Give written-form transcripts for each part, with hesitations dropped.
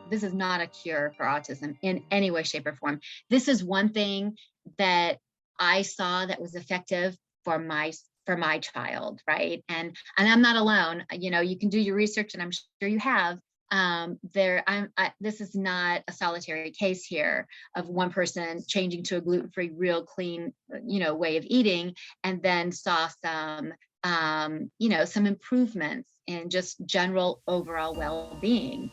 This is not a cure for autism in any way, shape, or form. This is one thing that I saw that was effective for my child, right? And I'm not alone. You know, you can do your research, and I'm sure you have. This is not a solitary case here of one person changing to a gluten-free, real clean, way of eating, and then saw some some improvements in just general overall well-being.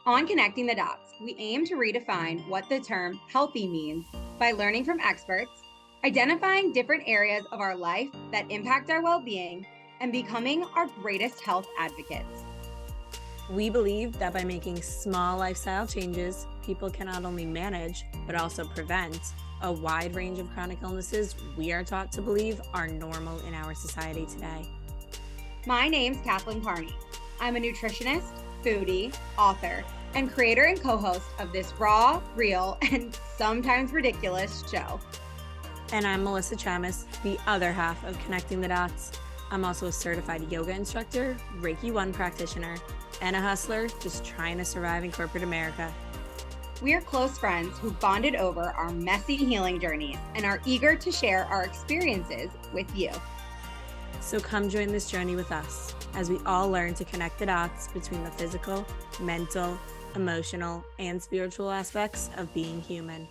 On Connecting the Dots, we aim to redefine what the term healthy means by learning from experts, identifying different areas of our life that impact our well-being, and becoming our greatest health advocates. We believe that by making small lifestyle changes, people can not only manage, but also prevent a wide range of chronic illnesses we are taught to believe are normal in our society today. My name's Kathleen Carney. I'm a nutritionist, foodie, author, and creator and co-host of this raw, real, and sometimes ridiculous show. And I'm Melissa Chamis, the other half of Connecting the Dots. I'm also a certified yoga instructor, Reiki 1 practitioner, and a hustler just trying to survive in corporate America. We're close friends who bonded over our messy healing journeys and are eager to share our experiences with you. So come join this journey with us as we all learn to connect the dots between the physical, mental, emotional, and spiritual aspects of being human.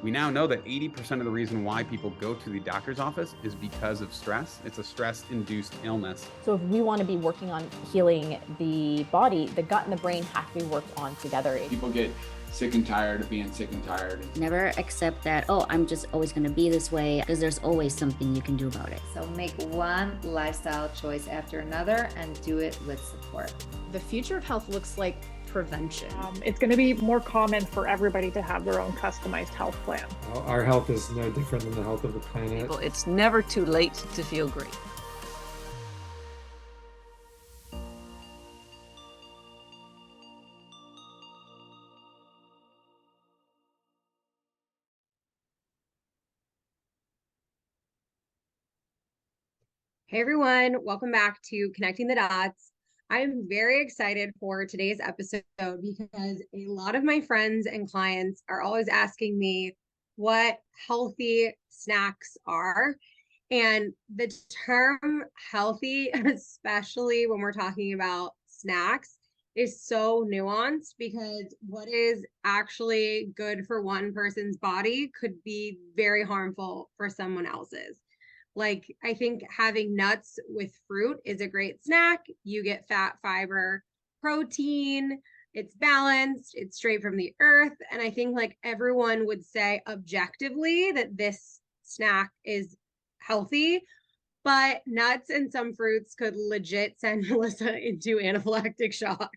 We now know that 80% of the reason why people go to the doctor's office is because of stress. It's a stress-induced illness. So if we want to be working on healing the body, the gut and the brain have to be worked on together. People get sick and tired of being sick and tired. Never accept that, oh, I'm just always going to be this way, because there's always something you can do about it. So make one lifestyle choice after another and do it with support. The future of health looks like prevention. It's going to be more common for everybody to have their own customized health plan. Our health is no different than the health of the planet. It's never too late to feel great. Hey everyone, welcome back to Connecting the Dots. I'm very excited for today's episode because a lot of my friends and clients are always asking me what healthy snacks are. And the term healthy, especially when we're talking about snacks, is so nuanced because what is actually good for one person's body could be very harmful for someone else's. Like, I think having nuts with fruit is a great snack. You get fat, fiber, protein. It's balanced. It's straight from the earth. And I think like everyone would say objectively that this snack is healthy, but nuts and some fruits could legit send Melissa into anaphylactic shock.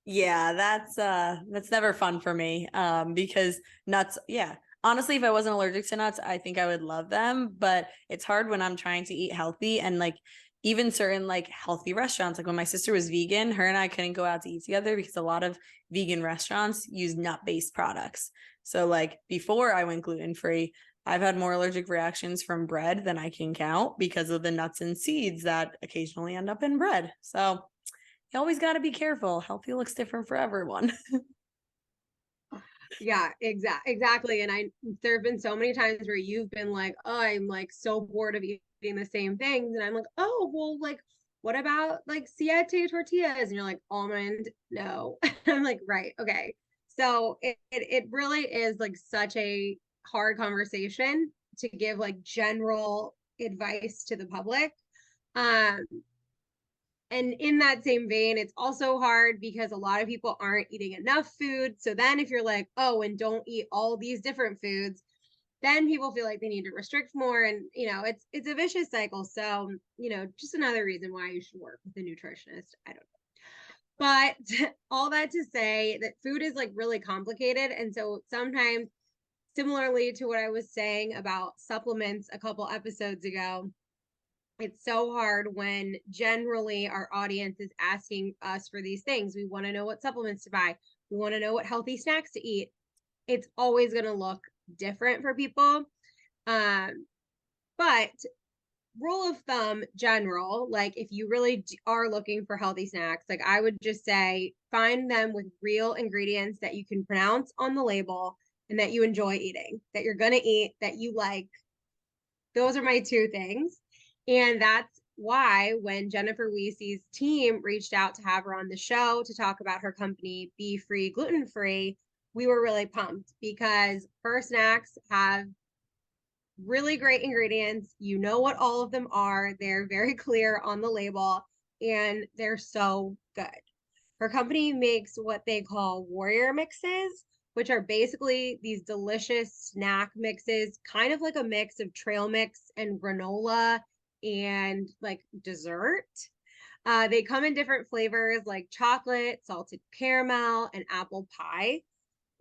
Yeah, that's never fun for me because nuts, yeah. Honestly, if I wasn't allergic to nuts, I think I would love them, but it's hard when I'm trying to eat healthy and like even certain like healthy restaurants. Like when my sister was vegan, her and I couldn't go out to eat together because a lot of vegan restaurants use nut-based products. So like before I went gluten-free, I've had more allergic reactions from bread than I can count because of the nuts and seeds that occasionally end up in bread. So you always got to be careful. Healthy looks different for everyone. Yeah, exactly. And there have been so many times where you've been like, oh, I'm like so bored of eating the same things. And I'm like, oh, well, like, what about like siete tortillas? And you're like, almond, no. I'm like, right, okay. So it really is like such a hard conversation to give like general advice to the public. And in that same vein, it's also hard because a lot of people aren't eating enough food. So then if you're like, oh, and don't eat all these different foods, then people feel like they need to restrict more. And, it's a vicious cycle. So, just another reason why you should work with a nutritionist. I don't know. But all that to say that food is like really complicated. And so sometimes, similarly to what I was saying about supplements a couple episodes ago, it's so hard when generally our audience is asking us for these things. We want to know what supplements to buy. We want to know what healthy snacks to eat. It's always going to look different for people. But rule of thumb general, like if you really are looking for healthy snacks, like I would just say find them with real ingredients that you can pronounce on the label and that you enjoy eating, that you're going to eat, that you like. Those are my two things. And that's why when Jennifer Wiese's team reached out to have her on the show to talk about her company, BeeFree, Gluten Free, we were really pumped because her snacks have really great ingredients. You know what all of them are. They're very clear on the label and they're so good. Her company makes what they call warrior mixes, which are basically these delicious snack mixes, kind of like a mix of trail mix and granola and like dessert. They come in different flavors like chocolate, salted caramel, and apple pie.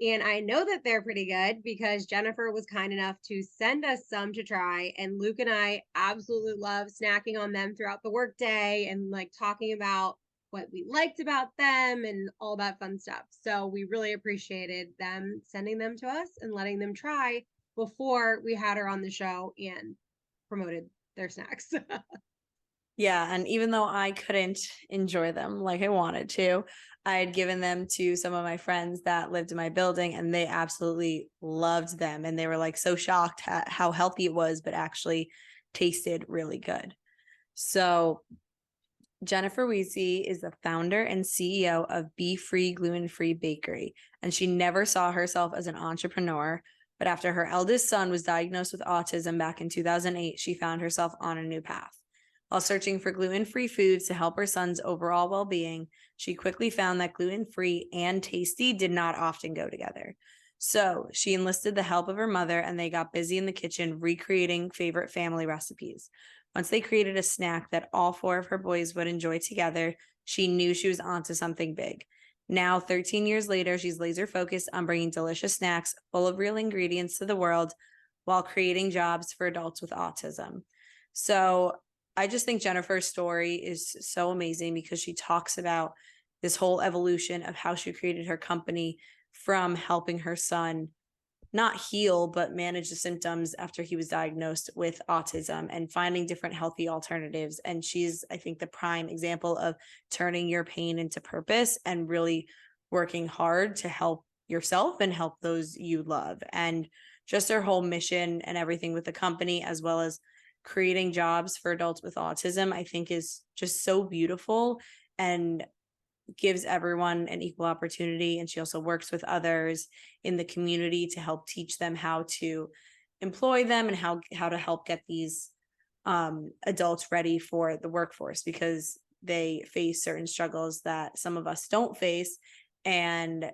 And I know that they're pretty good because Jennifer was kind enough to send us some to try. And Luke and I absolutely love snacking on them throughout the workday and like talking about what we liked about them and all that fun stuff. So we really appreciated them sending them to us and letting them try before we had her on the show and promoted their snacks. Yeah, and even though I couldn't enjoy them like I wanted to, I had given them to some of my friends that lived in my building and they absolutely loved them. And they were like so shocked at how healthy it was, but actually tasted really good. So Jennifer Wiese is the founder and CEO of BeeFree Gluten-Free Bakery, and she never saw herself as an entrepreneur. But after her eldest son was diagnosed with autism back in 2008, she found herself on a new path. While searching for gluten-free foods to help her son's overall well-being, she quickly found that gluten-free and tasty did not often go together. So she enlisted the help of her mother and they got busy in the kitchen recreating favorite family recipes. Once they created a snack that all four of her boys would enjoy together, she knew she was onto something big. Now, 13 years later, she's laser focused on bringing delicious snacks full of real ingredients to the world while creating jobs for adults with autism. So I just think Jennifer's story is so amazing because she talks about this whole evolution of how she created her company from helping her son not heal, but manage the symptoms after he was diagnosed with autism and finding different healthy alternatives. And she's, I think, the prime example of turning your pain into purpose and really working hard to help yourself and help those you love. And just her whole mission and everything with the company, as well as creating jobs for adults with autism, I think is just so beautiful and gives everyone an equal opportunity. And she also works with others in the community to help teach them how to employ them and how to help get these adults ready for the workforce, because they face certain struggles that some of us don't face and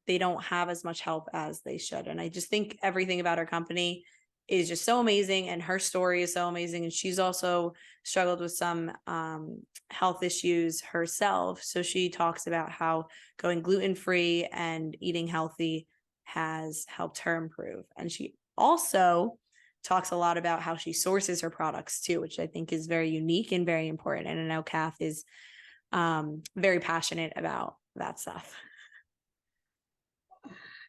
they don't have as much help as they should. And I just think everything about her company is just so amazing, and her story is so amazing. And she's also struggled with some health issues herself. So she talks about how going gluten-free and eating healthy has helped her improve. And she also talks a lot about how she sources her products too, which I think is very unique and very important. And I know Kath is very passionate about that stuff.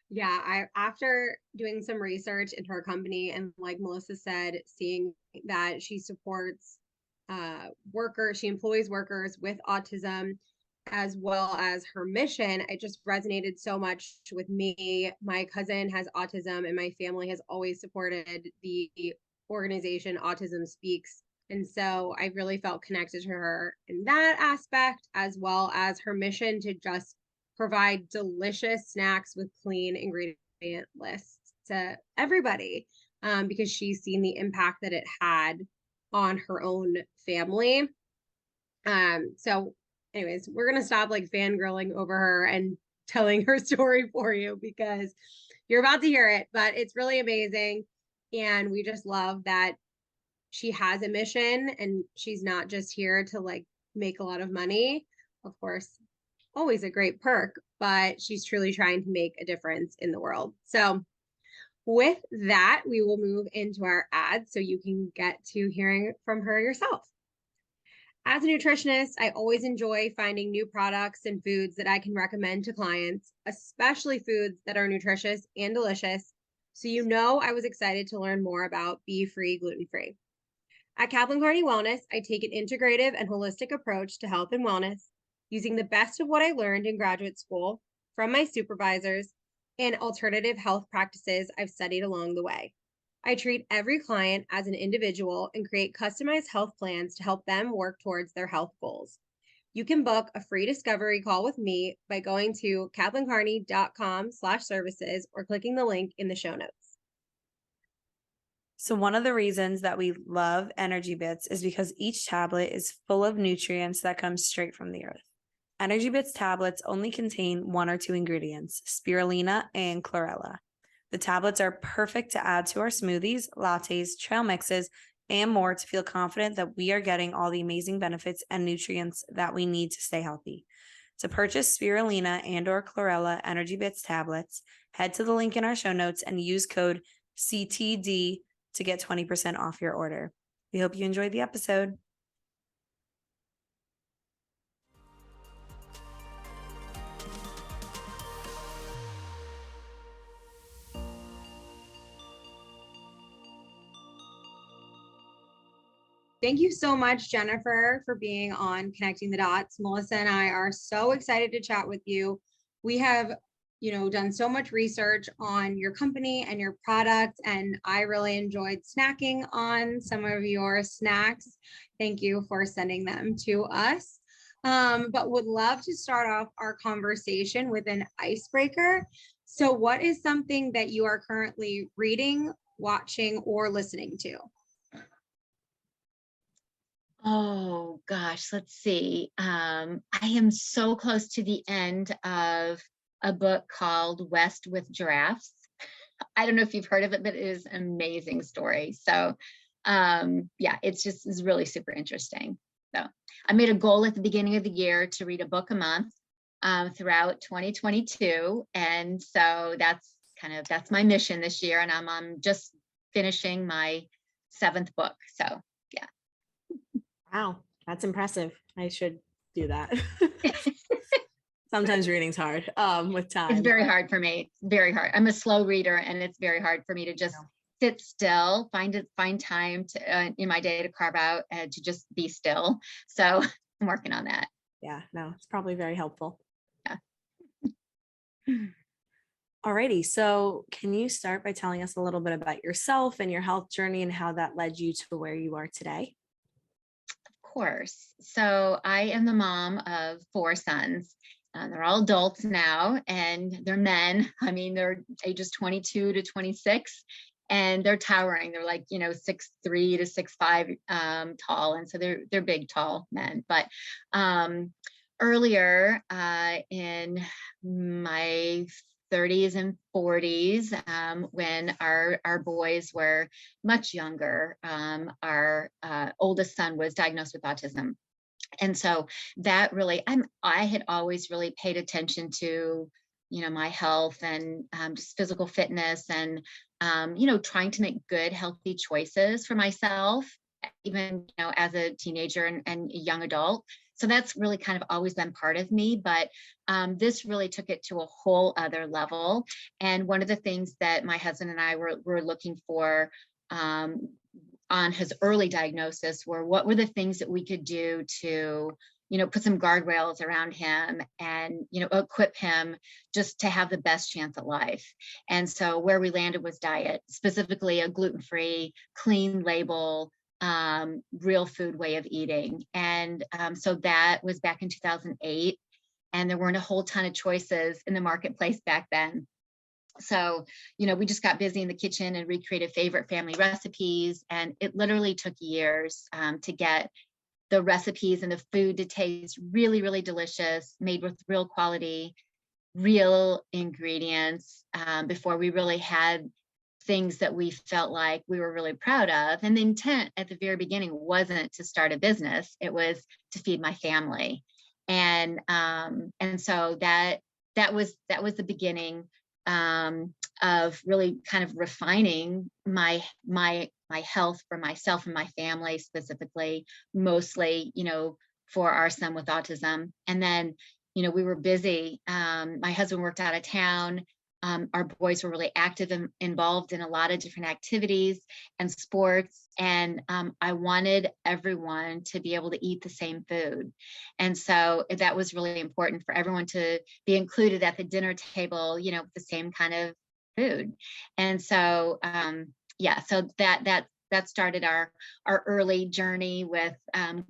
Yeah, after doing some research into her company and like Melissa said, seeing that she supports workers, she employs workers with autism, as well as her mission, it just resonated so much with me. My cousin has autism and my family has always supported the organization Autism Speaks. And so I really felt connected to her in that aspect, as well as her mission to just provide delicious snacks with clean ingredient lists to everybody, because she's seen the impact that it had on her own family. So anyways, we're going to stop like fangirling over her and telling her story for you because you're about to hear it, but it's really amazing. And we just love that she has a mission and she's not just here to like make a lot of money. Of course, always a great perk, but she's truly trying to make a difference in the world. So with that, we will move into our ads so you can get to hearing from her yourself. As a nutritionist, I always enjoy finding new products and foods that I can recommend to clients, especially foods that are nutritious and delicious. So I was excited to learn more about BeeFree Gluten Free. At Kaplan Carney Wellness, I take an integrative and holistic approach to health and wellness, using the best of what I learned in graduate school, from my supervisors, and alternative health practices I've studied along the way. I treat every client as an individual and create customized health plans to help them work towards their health goals. You can book a free discovery call with me by going to kaplancarney.com/services or clicking the link in the show notes. So one of the reasons that we love Energy Bits is because each tablet is full of nutrients that come straight from the earth. Energy Bits tablets only contain 1 or 2 ingredients, spirulina and chlorella. The tablets are perfect to add to our smoothies, lattes, trail mixes, and more to feel confident that we are getting all the amazing benefits and nutrients that we need to stay healthy. To purchase spirulina and or chlorella Energy Bits tablets, head to the link in our show notes and use code CTD to get 20% off your order. We hope you enjoyed the episode. Thank you so much, Jennifer, for being on Connecting the Dots. Melissa and I are so excited to chat with you. We have, done so much research on your company and your product, and I really enjoyed snacking on some of your snacks. Thank you for sending them to us. But would love to start off our conversation with an icebreaker. So what is something that you are currently reading, watching, or listening to? Oh gosh, let's see. I am so close to the end of a book called West with Giraffes. I don't know if you've heard of it, but it is an amazing story. So yeah, it's really super interesting. So I made a goal at the beginning of the year to read a book a month throughout 2022. And so that's my mission this year. And I'm just finishing my 7th book. So yeah. Wow, that's impressive. I should do that. Sometimes reading's hard with time. It's very hard for me. It's very hard. I'm a slow reader, and it's very hard for me to just sit still, find time to in my day to carve out and to just be still. So I'm working on that. Yeah, no, it's probably very helpful. Yeah. Alrighty, so can you start by telling us a little bit about yourself and your health journey and how that led you to where you are today? Of course. So I am the mom of 4 sons. They're all adults now, and they're men. I mean, they're ages 22 to 26, and they're towering. They're like, 6'3" to 6'5" tall, and so they're big, tall men. But earlier in my 30s and 40s, when our boys were much younger, our oldest son was diagnosed with autism. And so that really, I had always really paid attention to, my health and just physical fitness and, trying to make good, healthy choices for myself, even, as a teenager and a young adult. So that's really kind of always been part of me, but this really took it to a whole other level. And one of the things that my husband and I were looking for on his early diagnosis were what were the things that we could do to, put some guardrails around him and, equip him just to have the best chance at life. And so where we landed was diet, specifically a gluten-free, clean label, real food way of eating. And so that was back in 2008. And there weren't a whole ton of choices in the marketplace back then. So, we just got busy in the kitchen and recreated favorite family recipes. And it literally took years to get the recipes and the food to taste really, really delicious, made with real quality, real ingredients, before we really had things that we felt like we were really proud of. And the intent at the very beginning wasn't to start a business. It was to feed my family. And so that was the beginning of really kind of refining my health for myself and my family, specifically, mostly, for our son with autism. And then, we were busy. My husband worked out of town. our boys were really active and involved in a lot of different activities and sports. And I wanted everyone to be able to eat the same food. And so that was really important for everyone to be included at the dinner table, you know, with the same kind of food. And so, so that started our early journey with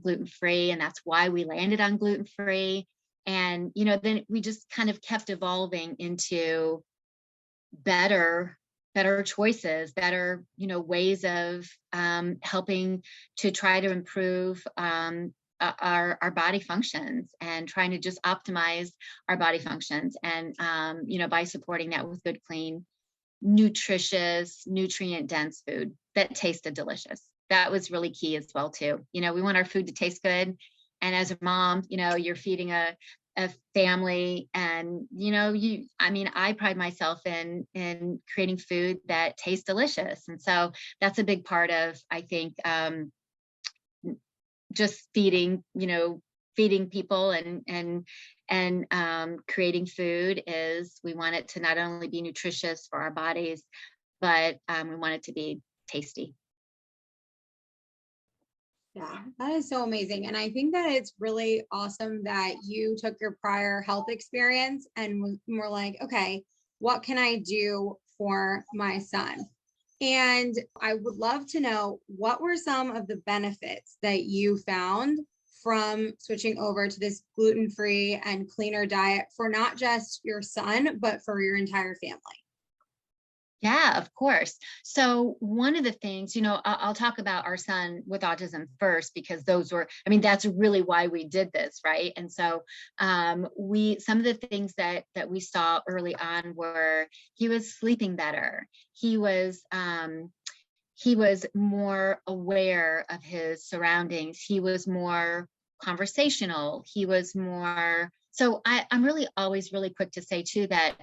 gluten-free, and that's why we landed on gluten-free. And, you know, then we just kind of kept evolving into better choices, better, you know, ways of helping to try to improve our body functions and trying to just optimize our body functions. And, you know, by supporting that with good, clean, nutritious, nutrient dense food that tasted delicious. That was really key as well too. You know, we want our food to taste good. And as a mom, you know, you're feeding a family, and, you know, I pride myself in creating food that tastes delicious. And so that's a big part of, I think, just feeding people and creating food is we want it to not only be nutritious for our bodies, but we want it to be tasty. Yeah, that is so amazing. And I think that it's really awesome that you took your prior health experience and were like, okay, what can I do for my son? And I would love to know, what were some of the benefits that you found from switching over to this gluten-free and cleaner diet for not just your son, but for your entire family? Yeah, of course. So one of the things, you know, I'll talk about our son with autism first, because that's really why we did this, right? And so some of the things that we saw early on were he was sleeping better. He was more aware of his surroundings. He was more conversational. He was more. So I'm really always really quick to say too that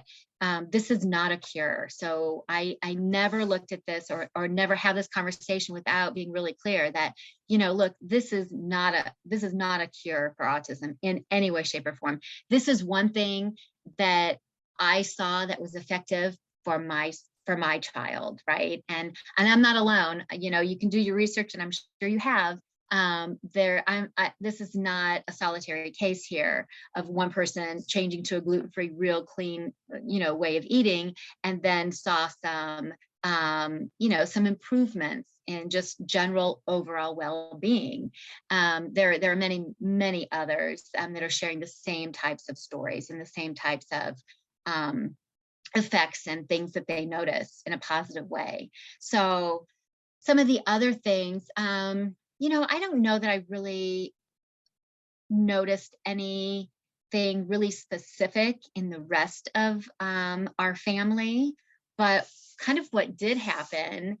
this is not a cure. So I never looked at this or never have this conversation without being really clear that, you know, look, this is not a cure for autism in any way, shape, or form. This is one thing that I saw that was effective for my child, right? And I'm not alone. You know, you can do your research, and I'm sure you have. This is not a solitary case here of one person changing to a gluten-free, real clean, you know, way of eating, and then saw some some improvements in just general overall well-being. There are many others that are sharing the same types of stories and the same types of effects and things that they notice in a positive way. So some of the other things, you know, I don't know that I really noticed anything really specific in the rest of our family, but kind of what did happen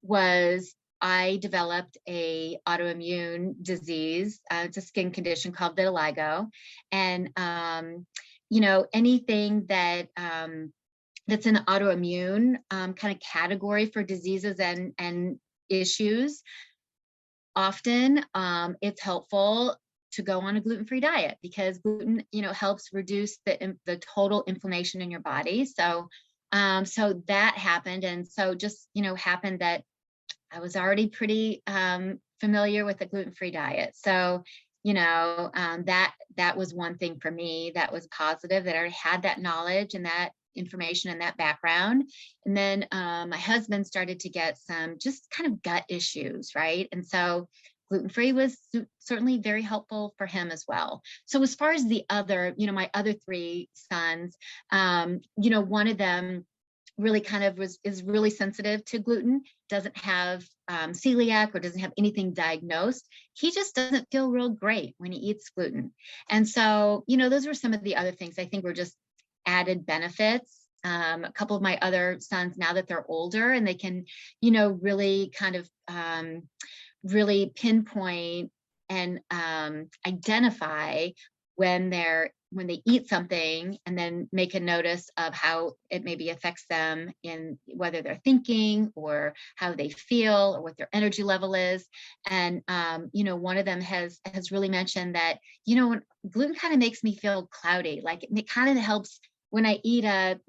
was I developed a autoimmune disease. It's a skin condition called vitiligo, and you know, anything that that's in the autoimmune kind of category for diseases and issues, often it's helpful to go on a gluten-free diet, because gluten, you know, helps reduce the total inflammation in your body. So so that happened, and so just, you know, happened that I was already pretty familiar with the gluten-free diet. So, you know, that was one thing for me that was positive, that I already had that knowledge and that information and that background. And then my husband started to get some just kind of gut issues, right? And so gluten-free was certainly very helpful for him as well. So as far as the other, you know, my other three sons, you know, one of them really kind of is really sensitive to gluten, doesn't have celiac or doesn't have anything diagnosed. He just doesn't feel real great when he eats gluten. And so, you know, those were some of the other things I think were just added benefits. A couple of my other sons, now that they're older and they can, you know, really kind of really pinpoint and identify when they eat something, and then make a notice of how it maybe affects them in whether they're thinking or how they feel or what their energy level is. And you know, one of them has really mentioned that, you know, gluten kind of makes me feel cloudy, like it kind of helps when I eat a,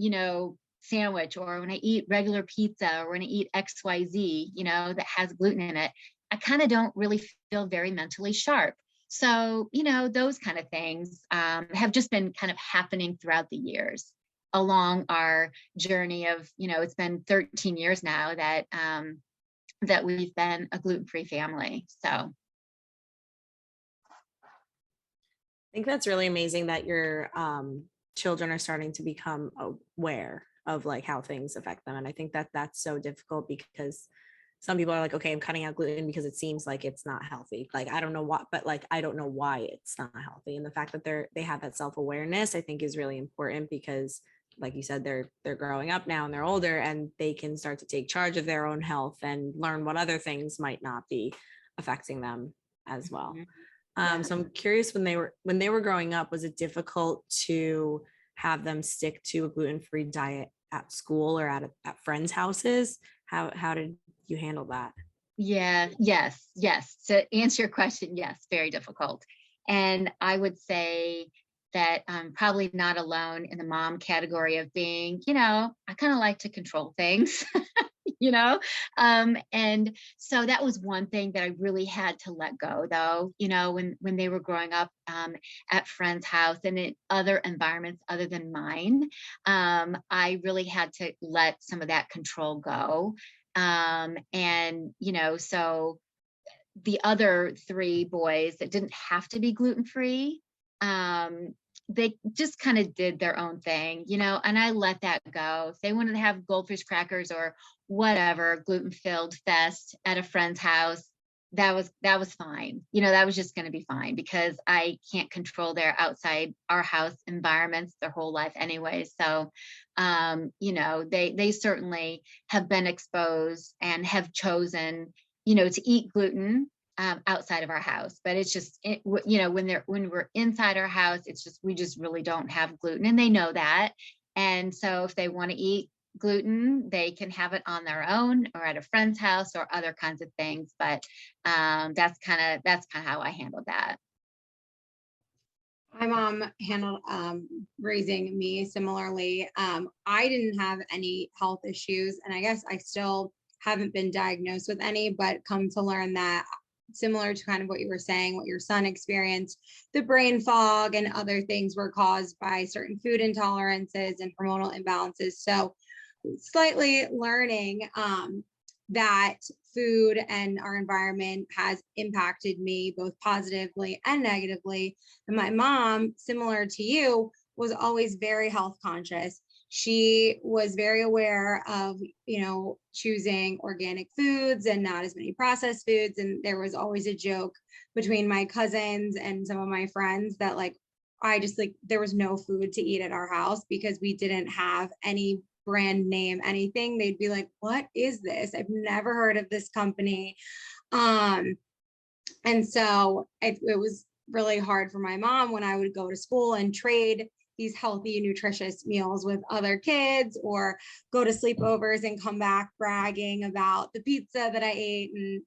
sandwich, or when I eat regular pizza, or when I eat XYZ, that has gluten in it, I kind of don't really feel very mentally sharp. So, those kind of things have just been kind of happening throughout the years along our journey of, it's been 13 years now that that we've been a gluten-free family. So I think that's really amazing that your children are starting to become aware of like how things affect them. And I think that that's so difficult because some people are like, okay, I'm cutting out gluten because it seems like it's not healthy. Like, I don't know what, but like, I don't know why it's not healthy. And the fact that they have that self-awareness, I think is really important because like you said, they're growing up now and they're older and they can start to take charge of their own health and learn what other things might not be affecting them as well. So I'm curious, when they were growing up, was it difficult to have them stick to a gluten-free diet at school or at friends' houses? How did you handle that? Yeah, yes. To answer your question, yes, very difficult. And I would say that I'm probably not alone in the mom category of being, I kind of like to control things, and so that was one thing that I really had to let go, though, when they were growing up at friends' house and in other environments other than mine, I really had to let some of that control go. So the other three boys that didn't have to be gluten-free, they just kind of did their own thing, and I let that go. If they wanted to have goldfish crackers or whatever, gluten-filled fest at a friend's house, that was fine. That was just going to be fine because I can't control their outside our house environments their whole life anyway. So, they certainly have been exposed and have chosen, to eat gluten outside of our house. But it's just, when we're inside our house, it's just, we just really don't have gluten, and they know that. And so if they want to eat gluten, they can have it on their own or at a friend's house or other kinds of things. But that's kind of how I handled that. My mom handled raising me similarly. I didn't have any health issues, and I guess I still haven't been diagnosed with any, but come to learn that, similar to kind of what you were saying, what your son experienced, the brain fog and other things were caused by certain food intolerances and hormonal imbalances. So slightly learning that food and our environment has impacted me both positively and negatively. And my mom, similar to you, was always very health conscious. She was very aware of, choosing organic foods and not as many processed foods. And there was always a joke between my cousins and some of my friends that there was no food to eat at our house because we didn't have any brand name anything. They'd be like, what is this? I've never heard of this company. And so it was really hard for my mom when I would go to school and trade these healthy, nutritious meals with other kids, or go to sleepovers and come back bragging about the pizza that I ate and,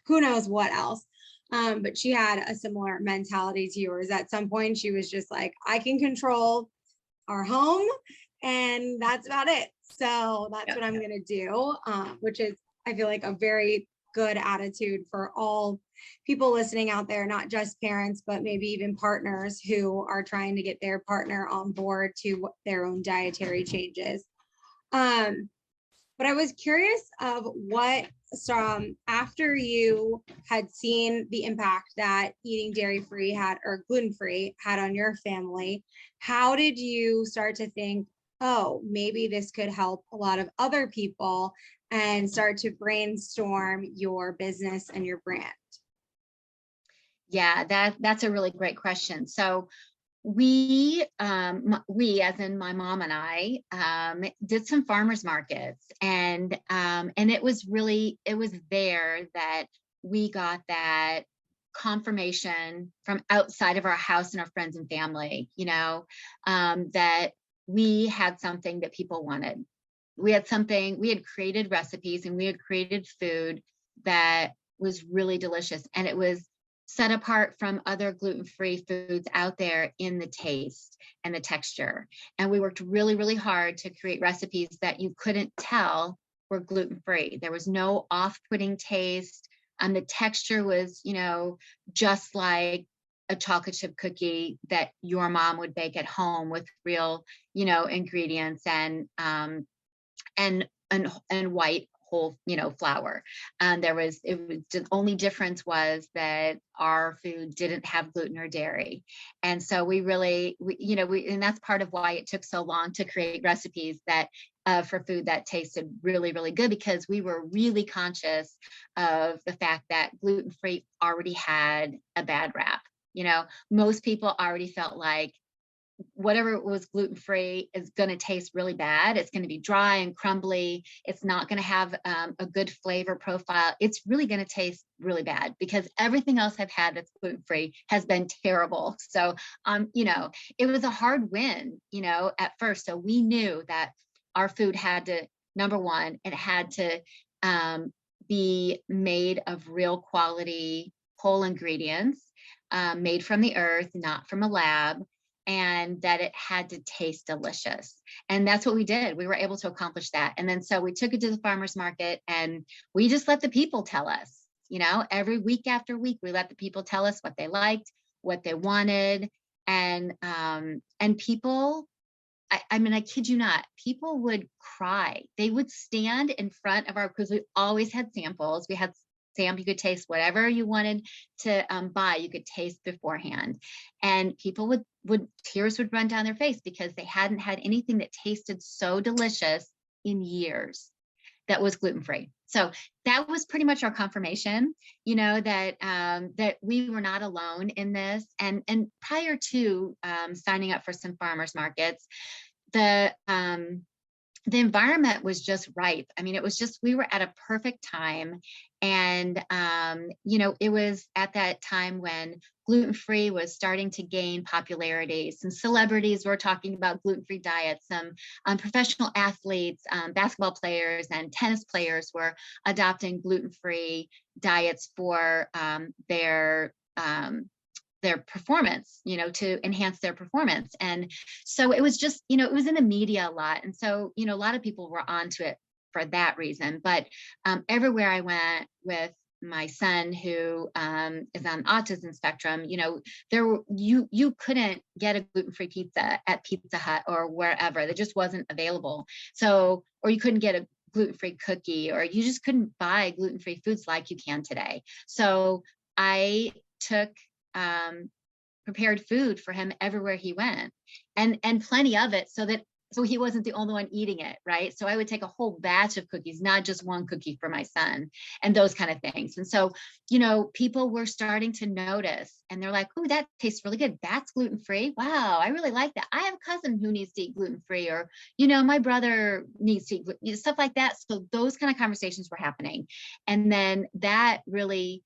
who knows what else. But she had a similar mentality to yours. At some point, she was just like, I can control our home, and that's about it. So that's what I'm going to do, which is, I feel like, a very good attitude for all people listening out there, not just parents, but maybe even partners who are trying to get their partner on board to their own dietary changes. But I was curious of what, after you had seen the impact that eating dairy-free had, or gluten-free had on your family, how did you start to think, oh, maybe this could help a lot of other people, and start to brainstorm your business and your brand? Yeah, that's a really great question. So we as in my mom and I, did some farmers markets, and it was there that we got that confirmation from outside of our house and our friends and family, that we had something that people wanted. We had created recipes and we had created food that was really delicious, and it was set apart from other gluten-free foods out there in the taste and the texture. And we worked really, really hard to create recipes that you couldn't tell were gluten-free. There was no off-putting taste. The texture was, just like a chocolate chip cookie that your mom would bake at home with real, ingredients and white whole, flour. The only difference was that our food didn't have gluten or dairy. And so and that's part of why it took so long to create recipes that for food that tasted really, really good, because we were really conscious of the fact that gluten-free already had a bad rap. Most people already felt like whatever was gluten-free is going to taste really bad. It's going to be dry and crumbly. It's not going to have a good flavor profile. It's really going to taste really bad because everything else I've had that's gluten-free has been terrible. So, it was a hard win, at first. So we knew that our food had to, number one, it had to be made of real quality whole ingredients, made from the earth, not from a lab, and that it had to taste delicious. And that's what we did. We were able to accomplish that. And then so we took it to the farmer's market and we just let the people tell us, every week after week, we let the people tell us what they liked, what they wanted. And people, I kid you not, people would cry. They would stand in front of because we always had samples. We had you could taste whatever you wanted to buy, you could taste beforehand. And people tears would run down their face because they hadn't had anything that tasted so delicious in years that was gluten-free. So that was pretty much our confirmation, that we were not alone in this. And prior to signing up for some farmers markets, the environment was just ripe. It was just, we were at a perfect time. And, it was at that time when gluten-free was starting to gain popularity. Some celebrities were talking about gluten-free diets. Some professional athletes, basketball players and tennis players were adopting gluten-free diets for their performance, to enhance their performance. And so it was just, it was in the media a lot. And so, a lot of people were onto it for that reason. But everywhere I went with my son, who is on autism spectrum, you couldn't get a gluten-free pizza at Pizza Hut or wherever. That just wasn't available. So, or you couldn't get a gluten-free cookie, or you just couldn't buy gluten-free foods like you can today. So I took prepared food for him everywhere he went, and plenty of it, so he wasn't the only one eating it, right? So I would take a whole batch of cookies, not just one cookie for my son, and those kind of things. And so, people were starting to notice, and they're like, "Oh, that tastes really good. That's gluten-free. Wow, I really like that. I have a cousin who needs to eat gluten-free, or, my brother needs to eat stuff like that." So those kind of conversations were happening. And then that really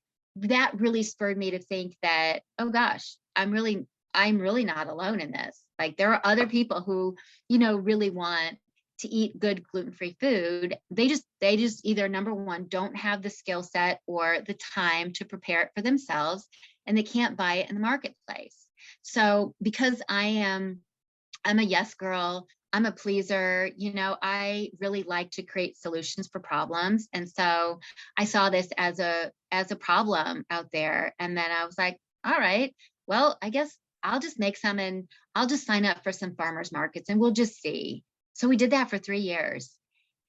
spurred me to think that, oh gosh, I'm really not alone in this. Like, there are other people who, really want to eat good gluten-free food. They just either, number one, don't have the skill set or the time to prepare it for themselves, and they can't buy it in the marketplace. So because I'm a yes girl, I'm a pleaser, I really like to create solutions for problems. And so I saw this as a problem out there. And then I was like, all right, well, I guess I'll just make some and I'll just sign up for some farmers markets and we'll just see. So we did that for 3 years.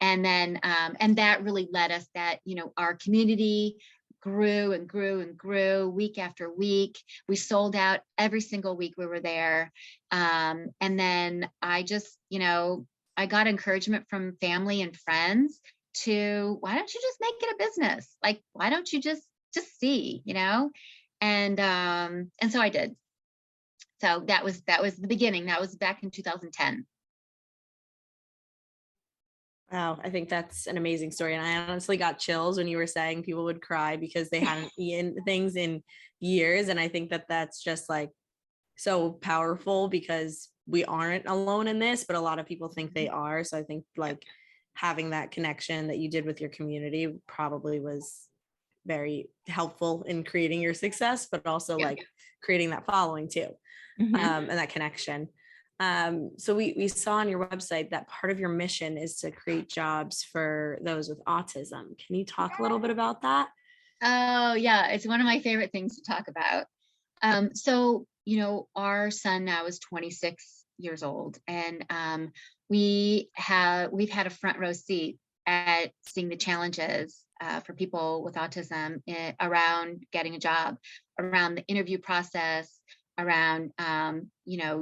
And then, and that really led us that, our community grew and grew and grew week after week. We sold out every single week we were there. And then I just, I got encouragement from family and friends to, why don't you just make it a business? Like, why don't you just see, And so I did. So that was the beginning. That was back in 2010. Wow, I think that's an amazing story. And I honestly got chills when you were saying people would cry because they hadn't eaten things in years. And I think that that's just like so powerful because we aren't alone in this, but a lot of people think they are. So I think like having that connection that you did with your community probably was very helpful in creating your success, but also like creating that following too, Mhm. and that connection. So we saw on your website that part of your mission is to create jobs for those with autism. Can you talk a little bit about that? Oh, yeah. It's one of my favorite things to talk about. So, our son now is 26 years old, and we've had a front row seat at seeing the challenges for people with autism around getting a job, around the interview process, around,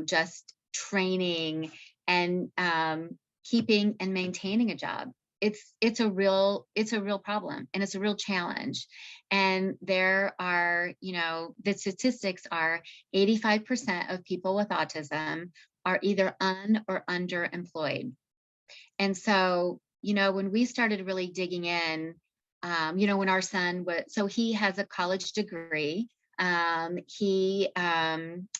just training and keeping and maintaining a job. It's a real problem, and it's a real challenge. And there are, the statistics are 85% of people with autism are either or underemployed. And so, when we started really digging in, when our son he has a college degree. It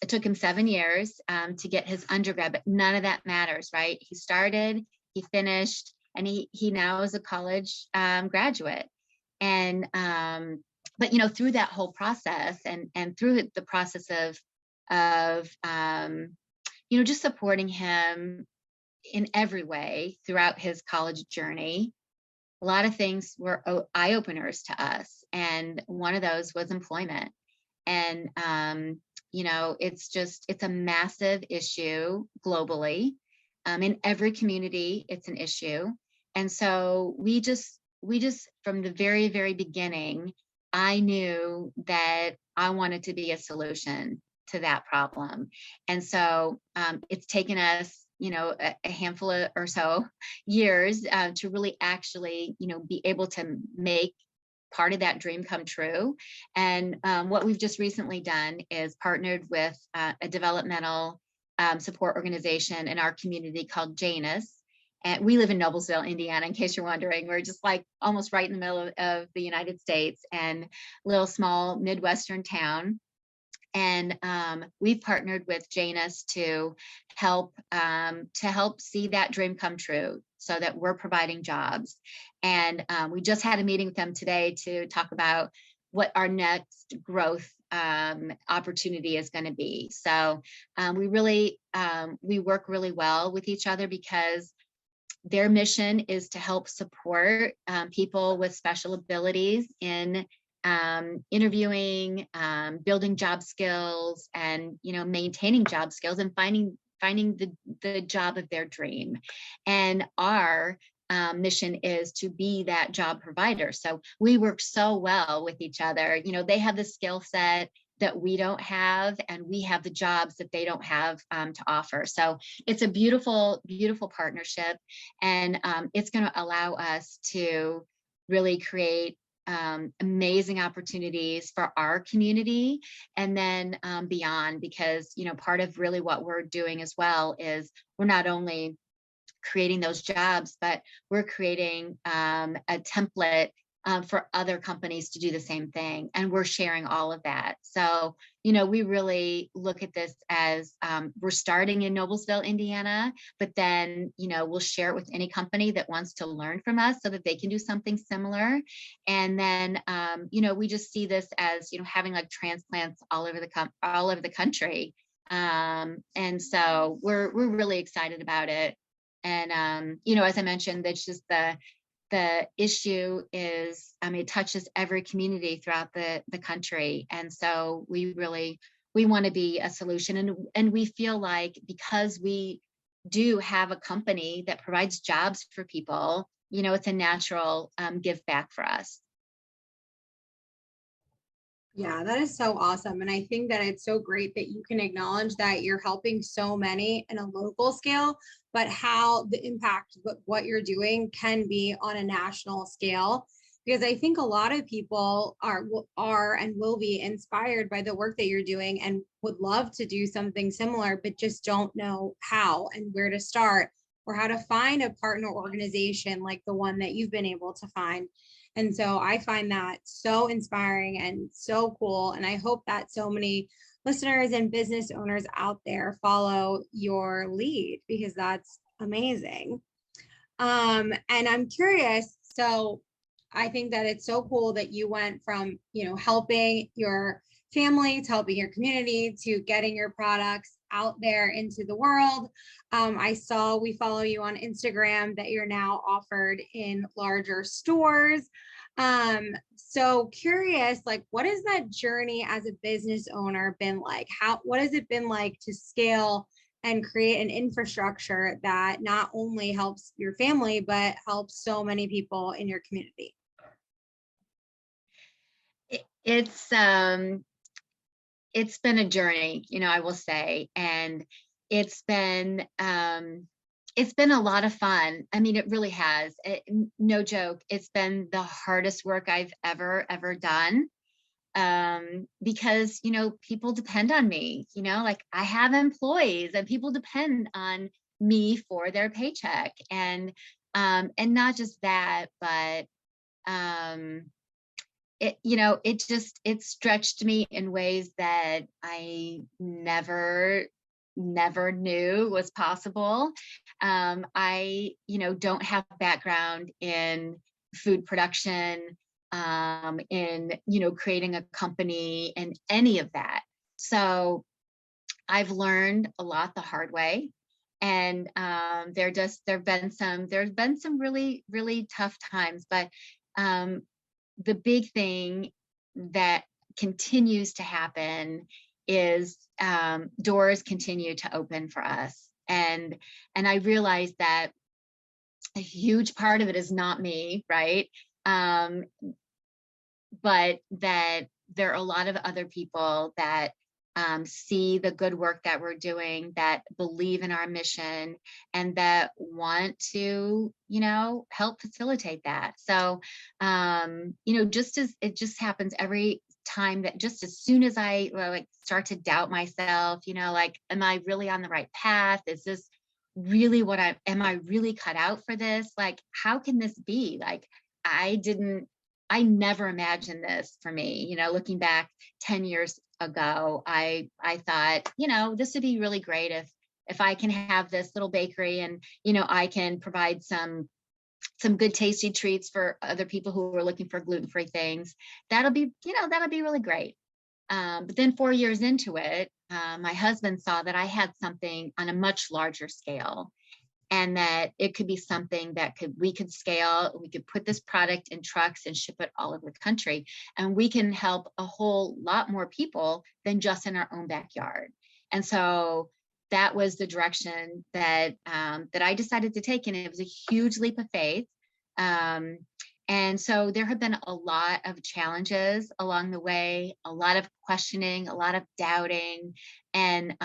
took him 7 years to get his undergrad, but none of that matters, right? He started, he finished, and he now is a college graduate. And but through that whole process, and through the process of just supporting him in every way throughout his college journey, a lot of things were eye openers to us, and one of those was employment. And it's a massive issue globally. In every community, it's an issue. And so we just from the very, very beginning, I knew that I wanted to be a solution to that problem. And so it's taken us, a handful of or so years to really actually, be able to make part of that dream come true. And what we've just recently done is partnered with a developmental support organization in our community called Janus. And we live in Noblesville, Indiana, in case you're wondering. We're just like almost right in the middle of the United States, and a little small Midwestern town. And we've partnered with Janus to help see that dream come true, so that we're providing jobs. And we just had a meeting with them today to talk about what our next growth opportunity is going to be. So we work really well with each other, because their mission is to help support people with special abilities in interviewing, building job skills, and maintaining job skills, and finding the job of their dream. And our mission is to be that job provider. So we work so well with each other. They have the skill set that we don't have, and we have the jobs that they don't have to offer. So it's a beautiful, beautiful partnership, and it's going to allow us to really create amazing opportunities for our community, and then beyond, because part of really what we're doing as well is we're not only creating those jobs, but we're creating a template for other companies to do the same thing, and we're sharing all of that. So we really look at this as we're starting in Noblesville, Indiana, but then we'll share it with any company that wants to learn from us, so that they can do something similar. And then we just see this as having like transplants all over the country. And so we're really excited about it. And as I mentioned, that's just the issue is, it touches every community throughout the country. And so we want to be a solution. And we feel like, because we do have a company that provides jobs for people, it's a natural give back for us. Yeah, that is so awesome. And I think that it's so great that you can acknowledge that you're helping so many in a local scale, but how the impact of what you're doing can be on a national scale. Because I think a lot of people are and will be inspired by the work that you're doing, and would love to do something similar, but just don't know how and where to start, or how to find a partner organization like the one that you've been able to find. And so I find that so inspiring and so cool. And I hope that so many listeners and business owners out there follow your lead, because that's amazing. And I'm curious, so I think that it's so cool that you went from, helping your family to helping your community to getting your products out there into the world. I saw, we follow you on Instagram, that you're now offered in larger stores. So curious, like, what has that journey as a business owner been like? What has it been like to scale and create an infrastructure that not only helps your family, but helps so many people in your community? It's been a journey, I will say, and it's been a lot of fun. I mean, it really has. No joke. It's been the hardest work I've ever done, because people depend on me. Like, I have employees, and people depend on me for their paycheck, and not just that, but it stretched me in ways that I never knew was possible. I don't have background in food production, in creating a company and any of that. So I've learned a lot the hard way. And there's been some really, really tough times, but the big thing that continues to happen is doors continue to open for us. And I realize that a huge part of it is not me, right? But that there are a lot of other people that see the good work that we're doing, that believe in our mission, and that want to, help facilitate that. So, just as it just happens every time, that just as soon as I start to doubt myself, like, am I really on the right path? Is this really am I really cut out for this? Like, how can this be? Like, I never imagined this for me. Looking back 10 years ago, I thought, this would be really great if I can have this little bakery, and I can provide some good tasty treats for other people who are looking for gluten-free things. That'll be really great. But then 4 years into it, my husband saw that I had something on a much larger scale, and that it could be something that we could scale. We could put this product in trucks and ship it all over the country, and we can help a whole lot more people than just in our own backyard. And so that was the direction that I decided to take, and it was a huge leap of faith. And so there have been a lot of challenges along the way, a lot of questioning, a lot of doubting. And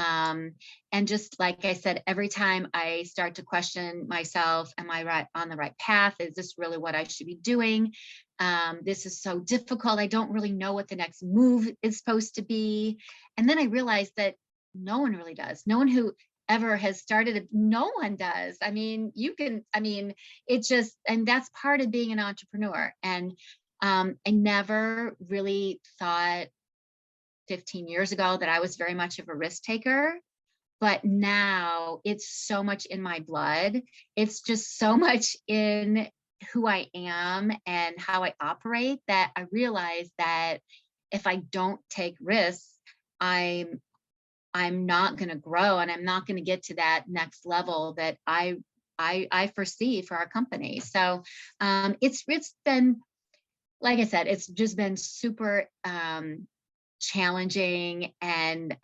just like I said, every time I start to question myself, am I on the right path? Is this really what I should be doing? This is so difficult. I don't really know what the next move is supposed to be. And then I realized that no one really does. No one who ever has started it, no one does. I mean, it's just, and that's part of being an entrepreneur. And I never really thought 15 years ago that I was very much of a risk taker, but now it's so much in my blood. It's just so much in who I am and how I operate, that I realize that if I don't take risks, I'm not going to grow, and I'm not going to get to that next level that I foresee for our company. So it's been, like I said, it's just been super challenging, and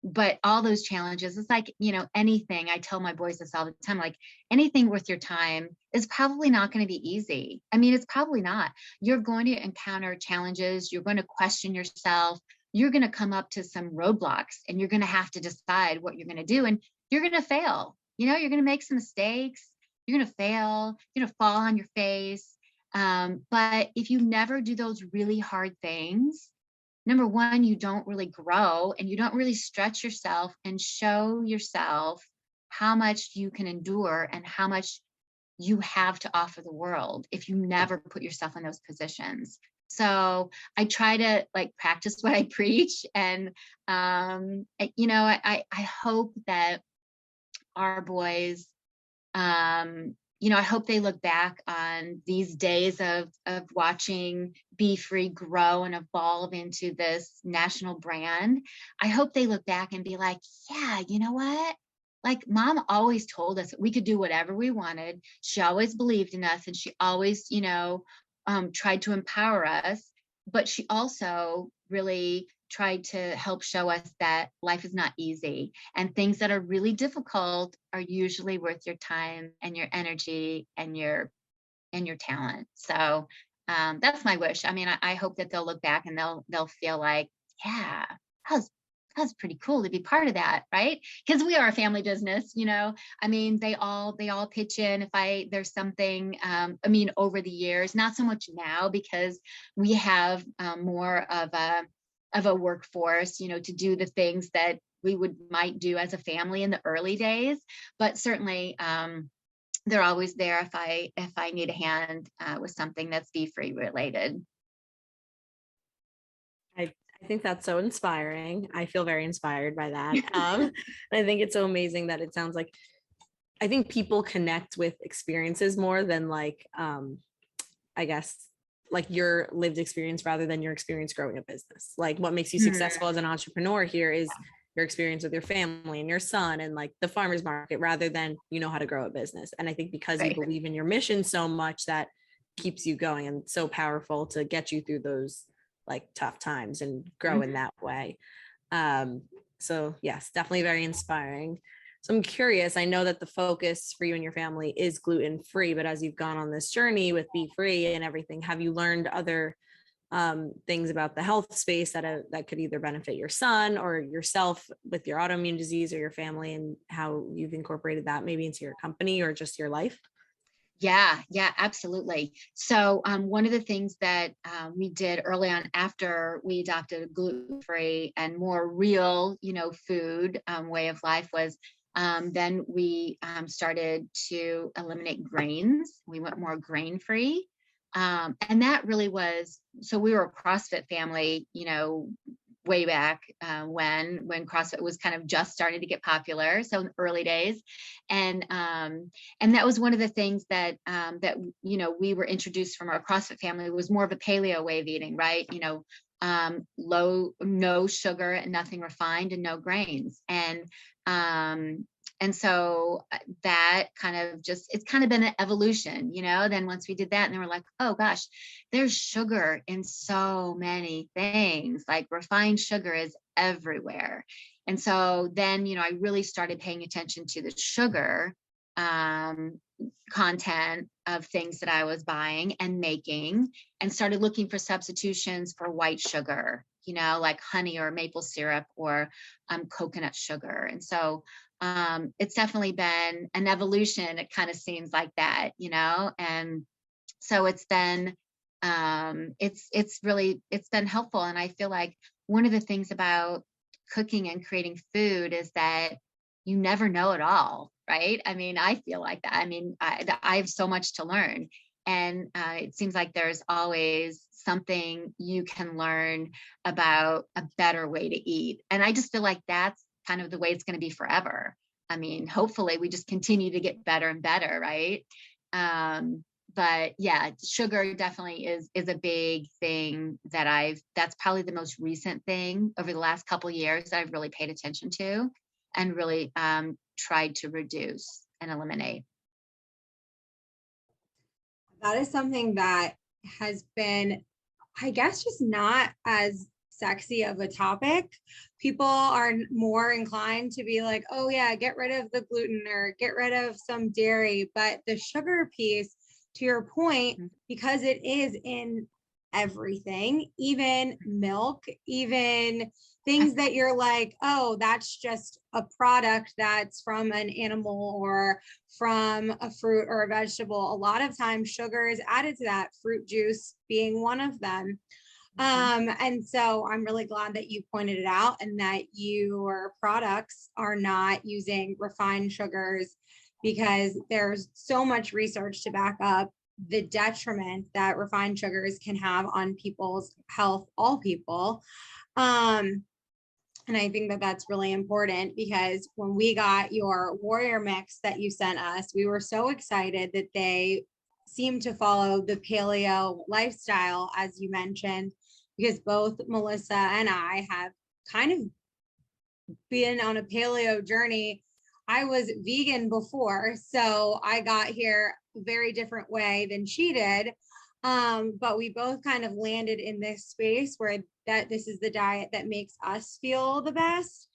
but all those challenges, it's like, anything. I tell my boys this all the time, like, anything worth your time is probably not going to be easy. I mean, it's probably not. You're going to encounter challenges. You're going to question yourself. You're going to come up to some roadblocks, and you're going to have to decide what you're going to do, and you're going to fail. You're going to make some mistakes. You're going to fail. You're going to fall on your face. But if you never do those really hard things, number one, you don't really grow, and you don't really stretch yourself and show yourself how much you can endure and how much you have to offer the world if you never put yourself in those positions. So I try to practice what I preach, and I hope that our boys I hope they look back on these days of watching BeeFree grow and evolve into this national brand. I hope they look back and be like, yeah, you know what? Like mom always told us that we could do whatever we wanted. She always believed in us, and she always, tried to empower us. But she also really tried to help show us that life is not easy, and things that are really difficult are usually worth your time and your energy and your talent. So that's my wish. I mean, I hope that they'll look back and they'll feel like, yeah, that was pretty cool to be part of that, right? Because we are a family business, I mean, they all pitch in if there's something. I mean, over the years, not so much now because we have more of a workforce, to do the things that we might do as a family in the early days. But certainly, they're always there if I need a hand with something that's BeeFree related. I think that's so inspiring. I feel very inspired by that. And I think it's so amazing that it sounds like, I think people connect with experiences more than like, I guess, like your lived experience rather than your experience growing a business. Like what makes you successful as an entrepreneur here is your experience with your family and your son and like the farmer's market rather than how to grow a business. And I think because you believe in your mission so much, that keeps you going and so powerful to get you through those like tough times and grow in that way. So yes, definitely very inspiring. So I'm curious, I know that the focus for you and your family is gluten free, but as you've gone on this journey with BeeFree and everything, have you learned other things about the health space that could either benefit your son or yourself with your autoimmune disease or your family, and how you've incorporated that maybe into your company or just your life? Yeah, absolutely. So one of the things that we did early on after we adopted gluten-free and more real, food way of life was then we started to eliminate grains. We went more grain-free. And that really was, so we were a CrossFit family, way back when CrossFit was kind of just starting to get popular. So in the early days. And that was one of the things that we were introduced from our CrossFit family was more of a paleo way of eating, right? No sugar and nothing refined and no grains. And so that kind of it's kind of been an evolution, then once we did that and then we're like, oh gosh, there's sugar in so many things, like refined sugar is everywhere. And so then, I really started paying attention to the sugar content of things that I was buying and making, and started looking for substitutions for white sugar, like honey or maple syrup or coconut sugar. And so it's definitely been an evolution. It kind of seems like that, and so it's been it's been helpful. And I feel like one of the things about cooking and creating food is that you never know it all, right? I mean, I feel like that. I mean, I have so much to learn, and it seems like there's always something you can learn about a better way to eat. And I just feel like that's kind of the way it's going to be forever. I mean, hopefully we just continue to get better and better, right? But yeah, sugar definitely is a big thing that's probably the most recent thing over the last couple of years that I've really paid attention to and really tried to reduce and eliminate. That is something that has been, I guess, just not as sexy of a topic. People are more inclined to be like, oh yeah, get rid of the gluten or get rid of some dairy. But the sugar piece, to your point, because it is in everything, even milk, even things that you're like, oh, that's just a product that's from an animal or from a fruit or a vegetable. A lot of times sugar is added to that, fruit juice being one of them. And so I'm really glad that you pointed it out and that your products are not using refined sugars, because there's so much research to back up the detriment that refined sugars can have on people's health, all people. And I think that that's really important, because when we got your warrior mix that you sent us, we were so excited that they seem to follow the paleo lifestyle, as you mentioned, because both Melissa and I have kind of been on a paleo journey. I was vegan before, so I got here a very different way than she did. But we both kind of landed in this space where that this is the diet that makes us feel the best.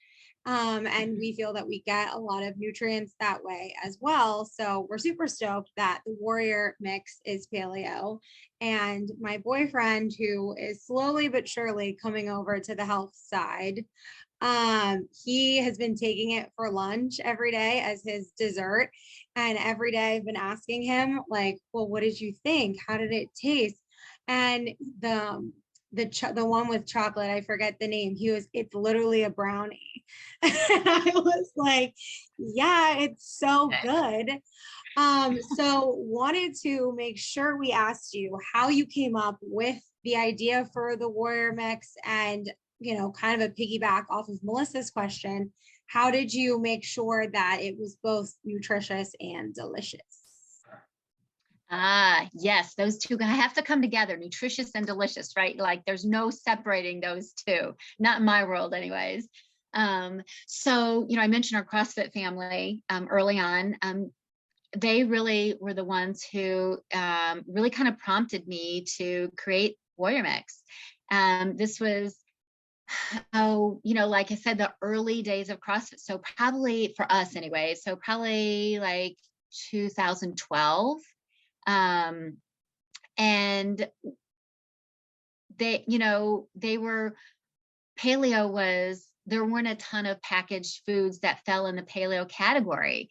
And we feel that we get a lot of nutrients that way as well. So we're super stoked that the warrior mix is paleo. And my boyfriend, who is slowly but surely coming over to the health side, he has been taking it for lunch every day as his dessert. And every day I've been asking him, like, well, what did you think? How did it taste? And the one with chocolate, I forget the name. It's literally a brownie. And I was like, yeah, it's so good. So wanted to make sure we asked you how you came up with the idea for the warrior mix, and kind of a piggyback off of Melissa's question, how did you make sure that it was both nutritious and delicious? Yes, those two have to come together, nutritious and delicious, right? Like there's no separating those two, not in my world anyways. So, I mentioned our CrossFit family early on. They really were the ones who really kind of prompted me to create Warrior Mix. This was, like I said, the early days of CrossFit. So probably for us anyway, so probably like 2012. And there weren't a ton of packaged foods that fell in the paleo category.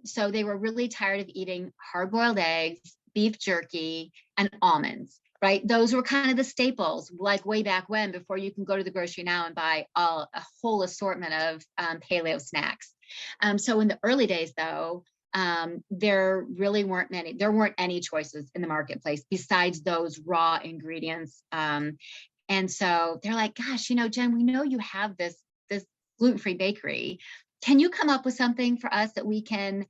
So they were really tired of eating hard-boiled eggs, beef jerky, and almonds, right? Those were kind of the staples, like way back when, before you can go to the grocery now and buy a whole assortment of paleo snacks. So in the early days, though, there weren't any choices in the marketplace besides those raw ingredients. And so they're like, gosh, Jen, we know you have this gluten-free bakery. Can you come up with something for us that we can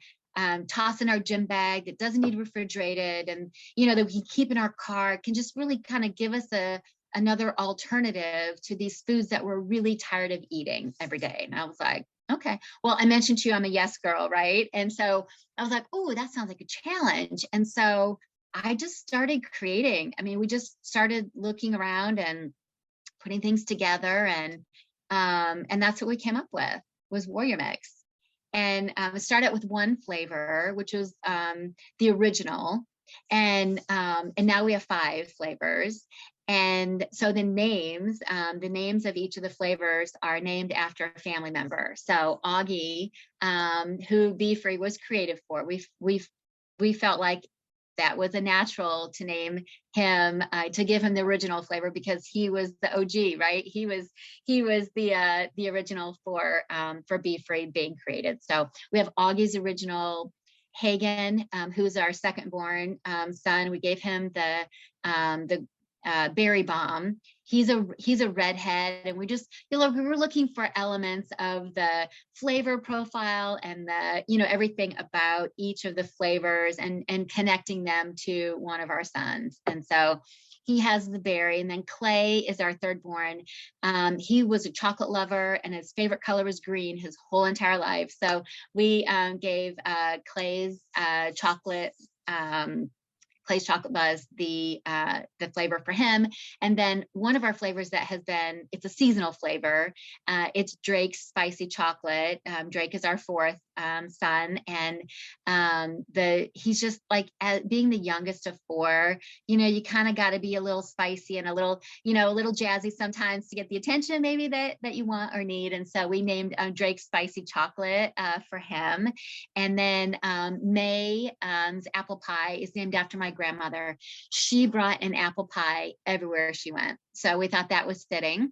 toss in our gym bag that doesn't need refrigerated, and that we can keep in our car, can just really kind of give us another alternative to these foods that we're really tired of eating every day? And I was like, okay. Well, I mentioned to you, I'm a yes girl, right? And so I was like, oh, that sounds like a challenge. And so I just started creating. We just started looking around and putting things together, and that's what we came up with, was Warrior Mix. And it started out with one flavor, which was the original, and now we have 5 flavors. And so the names of each of the flavors are named after a family member. So Augie, who BeeFree was created for, we felt like that was a natural to name him, to give him the original flavor, because he was the OG, right? He was the original for BeeFree being created. So we have Augie's original. Hagen, who's our second born son, we gave him the berry bomb. He's a redhead, and we were looking for elements of the flavor profile and the everything about each of the flavors, and connecting them to one of our sons. And so he has the berry. And then Clay is our third born. He was a chocolate lover, and his favorite color was green his whole entire life. So we gave Clay's chocolate buzz the flavor for him. And then one of our flavors that it's a seasonal flavor, it's Drake's spicy chocolate. Drake is our 4th son, and he's just like, being the youngest of 4, you kind of got to be a little spicy and a little jazzy sometimes to get the attention maybe that you want or need. And so we named Drake's spicy chocolate for him. And then May's apple pie is named after my grandmother. She brought an apple pie everywhere she went, so we thought that was fitting.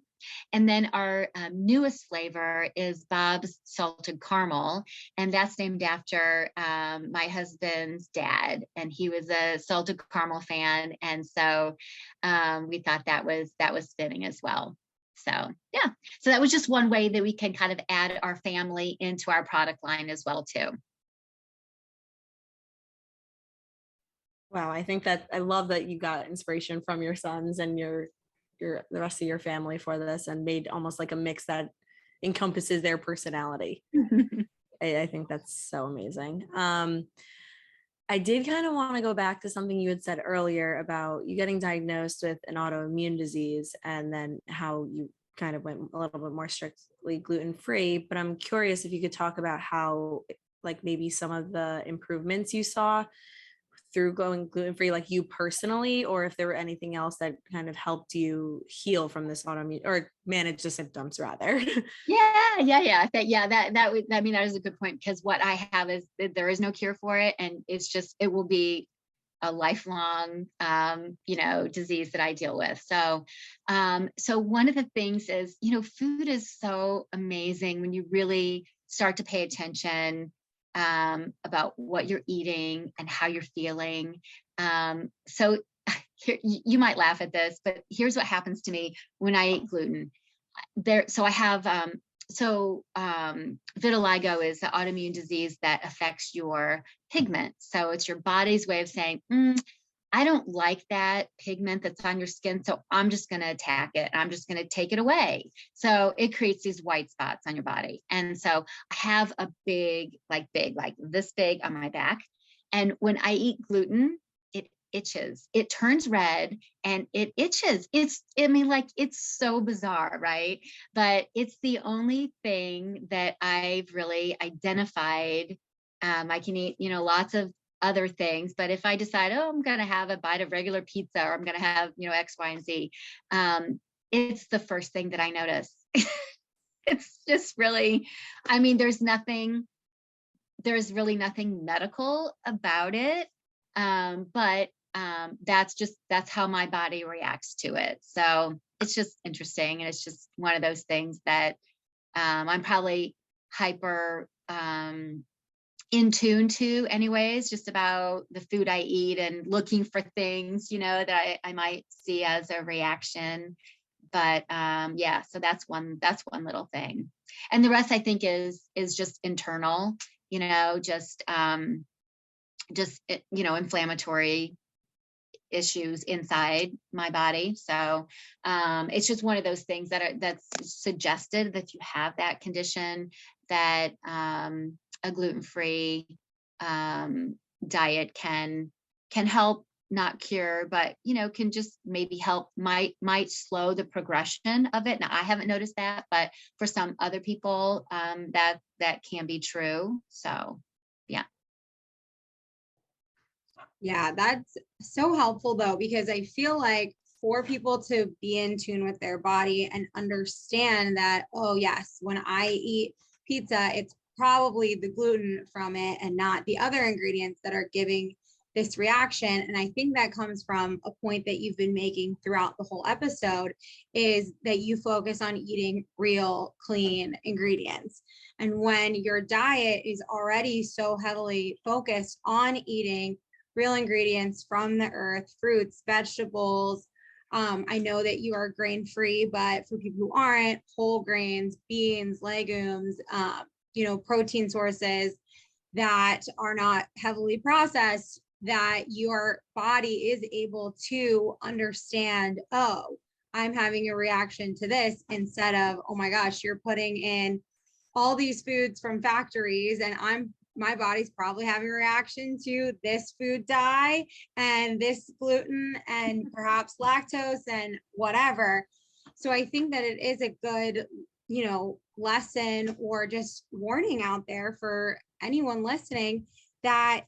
And then our newest flavor is Bob's salted caramel, and that's named after my husband's dad, and he was a salted caramel fan, and so we thought that was fitting as well. So yeah, so that was just one way that we can kind of add our family into our product line as well too. Wow, I think that I love that you got inspiration from your sons and the rest of your family for this, and made almost like a mix that encompasses their personality. I think that's so amazing. I did kind of want to go back to something you had said earlier about you getting diagnosed with an autoimmune disease, and then how you kind of went a little bit more strictly gluten-free. But I'm curious if you could talk about how, like, maybe some of the improvements you saw through going gluten-free, like you personally, or if there were anything else that kind of helped you heal from this autoimmune, or manage the symptoms rather. That would, I mean, that is a good point, because what I have is there is no cure for it, and it will be a lifelong, disease that I deal with. So one of the things is, food is so amazing when you really start to pay attention about what you're eating and how you're feeling. So here, you might laugh at this, but here's what happens to me when I eat gluten. So I have, vitiligo is an autoimmune disease that affects your pigment. So it's your body's way of saying, I don't like that pigment that's on your skin, so I'm just going to attack it. I'm just going to take it away. So it creates these white spots on your body. And so I have a big, like this big on my back. And when I eat gluten, it itches. It turns red and it itches. It's so bizarre, right? But it's the only thing that I've really identified. I can eat, lots of other things, but if I decide, I'm going to have a bite of regular pizza, or I'm going to have, X, Y, and Z, it's the first thing that I notice. It's just really, I mean, there's really nothing medical about it. But that's how my body reacts to it. So it's just interesting. And it's just one of those things that I'm probably hyper in tune to anyways, just about the food I eat and looking for things, that I might see as a reaction. But so that's one little thing. And the rest I think is just internal, just inflammatory issues inside my body. So it's just one of those things that's suggested that you have that condition, that a gluten-free diet can help, not cure, but can just maybe help, might slow the progression of it. Now I haven't noticed that, but for some other people that can be true. So yeah, that's so helpful though, because I feel like for people to be in tune with their body and understand that, oh yes, when I eat pizza, it's probably the gluten from it and not the other ingredients that are giving this reaction. And I think that comes from a point that you've been making throughout the whole episode, is that you focus on eating real, clean ingredients. And when your diet is already so heavily focused on eating real ingredients from the earth, fruits, vegetables, I know that you are grain-free, but for people who aren't, whole grains, beans, legumes, protein sources that are not heavily processed, that your body is able to understand, oh, I'm having a reaction to this, instead of, oh my gosh, you're putting in all these foods from factories and my body's probably having a reaction to this food dye and this gluten and perhaps lactose and whatever. So I think that it is a good, lesson or just warning out there for anyone listening, that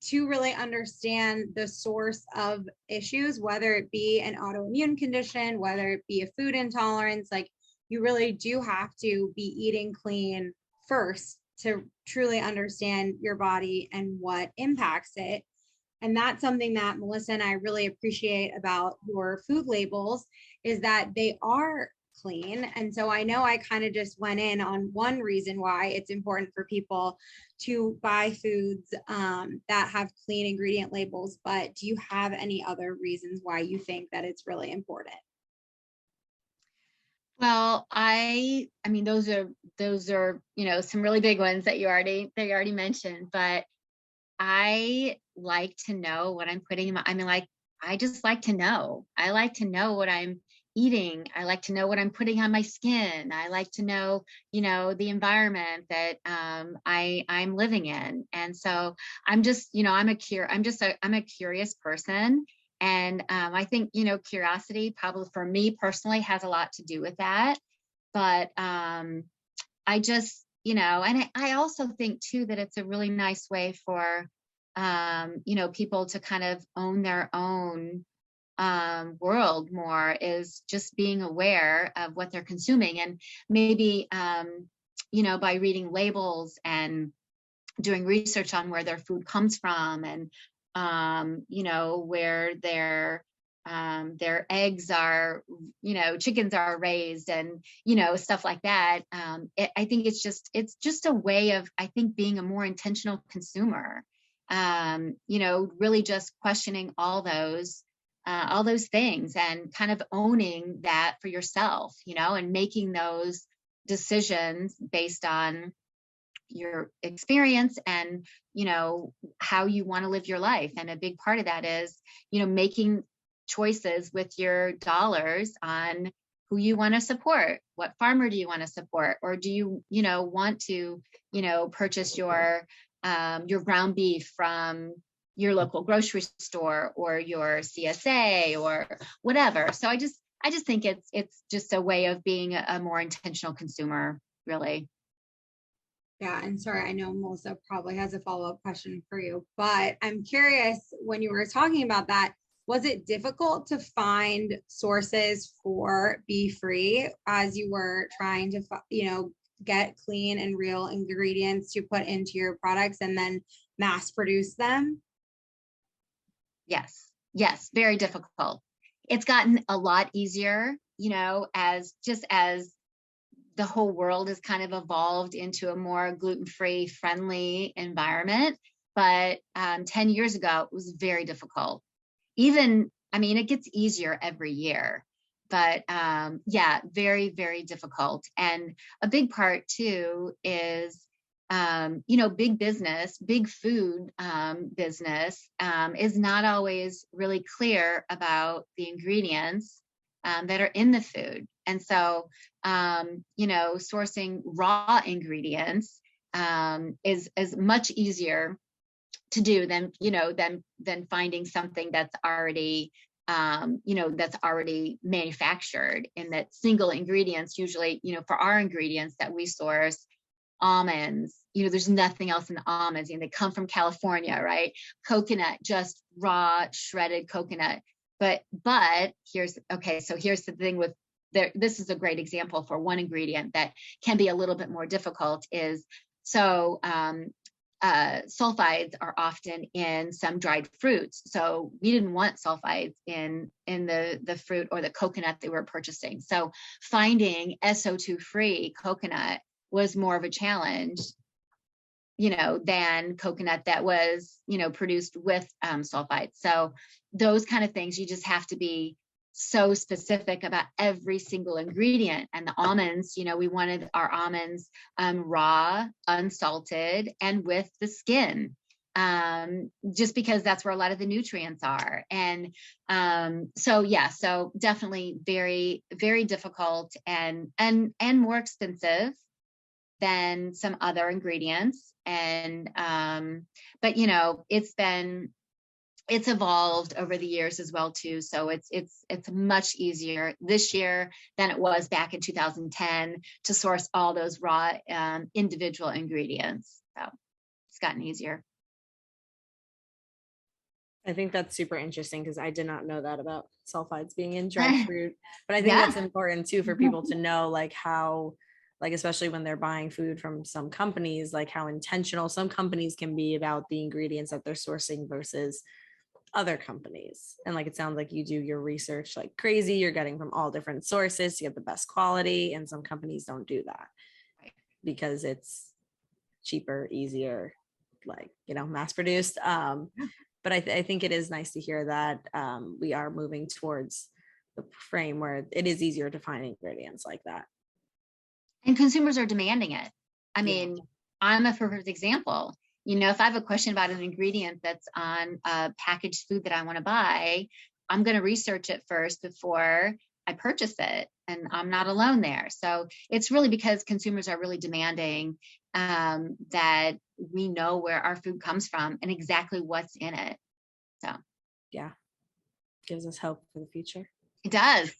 to really understand the source of issues, whether it be an autoimmune condition, whether it be a food intolerance, like you really do have to be eating clean first to truly understand your body and what impacts it. And that's something that Melissa and I really appreciate about your food labels, is that they are clean. And so I know I kind of just went in on one reason why it's important for people to buy foods that have clean ingredient labels, but do you have any other reasons why you think that it's really important? Well, I mean, those are, some really big ones that you already mentioned, but I like to know what I'm putting in I mean, like, I just like to know. I like to know what I'm eating. I like to know what I'm putting on my skin. I like to know, the environment that I'm living in. And so I'm just, I'm a curious person. And I think, curiosity probably for me personally has a lot to do with that. But I just, and I also think too that it's a really nice way for, people to kind of own their own world more, is just being aware of what they're consuming. And maybe, by reading labels and doing research on where their food comes from, and, where their eggs are, chickens are raised, and, stuff like that. I think it's just a way of, I think, being a more intentional consumer. Really just questioning all those things, and kind of owning that for yourself, and making those decisions based on your experience, and how you want to live your life. And a big part of that is, making choices with your dollars on who you want to support. What farmer do you want to support? Or do you, want to, purchase your ground beef from your local grocery store, or your CSA, or whatever. So I just think it's just a way of being a more intentional consumer, really. Yeah, and sorry, I know Melissa probably has a follow-up question for you, but I'm curious, when you were talking about that, was it difficult to find sources for BeeFree as you were trying to, get clean and real ingredients to put into your products and then mass produce them? Yes, very difficult. It's gotten a lot easier, as the whole world has kind of evolved into a more gluten-free friendly environment. But 10 years ago, it was very difficult. Even, I mean, it gets easier every year, but yeah, very, very difficult. And a big part too is, big business, big food business is not always really clear about the ingredients that are in the food. And so, sourcing raw ingredients is much easier to do than finding something that's already manufactured. And that single ingredients, usually, for our ingredients that we source, almonds, there's nothing else in the almonds, and they come from California, right? Coconut, just raw shredded coconut. But here's the thing with there. This is a great example for one ingredient that can be a little bit more difficult, is so sulfides are often in some dried fruits. So we didn't want sulfides in the fruit or the coconut they were purchasing. So finding SO2 free coconut was more of a challenge, than coconut that was, produced with sulfides. So those kind of things, you just have to be so specific about every single ingredient. And the almonds, we wanted our almonds raw, unsalted, and with the skin, just because that's where a lot of the nutrients are. And so definitely very, very difficult, and more expensive than some other ingredients. And but it's evolved over the years as well too. So it's much easier this year than it was back in 2010 to source all those raw individual ingredients. So it's gotten easier. I think that's super interesting, because I did not know that about sulfides being in dried fruit. But I think that's important too for people to know, like how, like, especially when they're buying food from some companies, like how intentional some companies can be about the ingredients that they're sourcing versus other companies. And like, it sounds like you do your research like crazy. You're getting from all different sources to get the best quality. And some companies don't do that because it's cheaper, easier, like, mass produced. But I think it is nice to hear that we are moving towards frame where it is easier to find ingredients like that. And consumers are demanding it. I mean, I'm a perfect example. You know, if I have a question about an ingredient that's on a packaged food that I want to buy, I'm going to research it first before I purchase it. And I'm not alone there. So it's really because consumers are really demanding that we know where our food comes from and exactly what's in it. So, yeah, gives us hope for the future. It does.